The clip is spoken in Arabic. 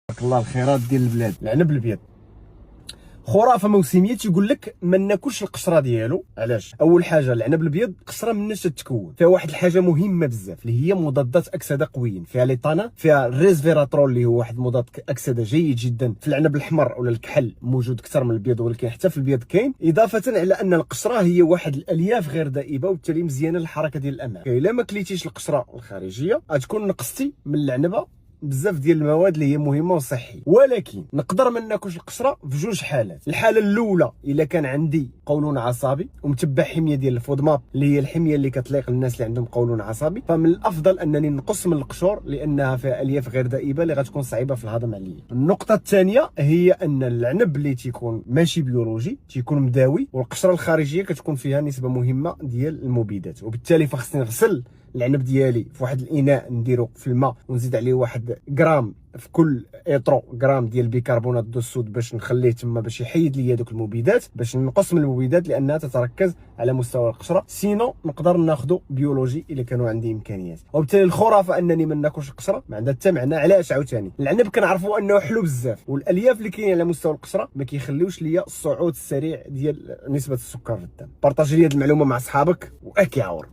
بارك الله الخيرات ديال البلاد. العنب الابيض خرافه موسميه، تيقول لك ما ناكلش القشره ديالو. علاش؟ اول حاجه العنب الابيض قشره مناش تتكون فيها واحد الحاجه مهمه بزاف اللي هي مضادات اكسده قويين، فيها ليطانا، فيها الريسفيراترول اللي هو واحد مضاد اكسده جيد جدا. في العنب الحمر ولا الكحل موجود اكثر من الابيض، ولكن حتى في الابيض كاين، اضافه على ان القشره هي واحد الالياف غير دائبه وبالتالي مزيانه للحركه ديال الامعاء. الا ما كليتيش القشره الخارجيه غتكون نقصتي من العنبه بزاف ديال المواد اللي هي مهمه وصحيه. ولكن نقدر ما ناكلش القشره في جوج حالات. الحاله الاولى الا كان عندي قولون عصبي ومتبع حميه ديال الفودماب اللي هي الحميه اللي كتليق للناس اللي عندهم قولون عصبي، فمن الافضل انني نقص من القشور لانها فيها الياف غير دائبه اللي غتكون صعيبه في الهضم عليا. النقطه الثانيه هي ان العنب اللي تيكون ماشي بيولوجي تيكون مداوي، والقشره الخارجيه كتكون فيها نسبه مهمه ديال المبيدات، وبالتالي فخصني نغسل العنب ديالي في واحد الاناء، نديرو في الماء ونزيد عليه واحد غرام في كل ايترو غرام ديال بيكربونات دو الصود باش نخليه تما باش يحيد لي دوك المبيدات، باش نقص من المبيدات لانها تتركز على مستوى القشره. سينو نقدر ناخذو بيولوجي الا كانوا عندي امكانيات. وبالتالي الخرافه انني ما ناكلش القشره ما عندها حتى معنى. علاش؟ عاوتاني العنب كنعرفوا انه حلو بزاف، والالياف اللي كاينين على مستوى القشره ما كيخليوش ليا الصعود السريع ديال نسبه السكر في الدم. بارطاجي لي هذه المعلومه مع اصحابك واكي عاور.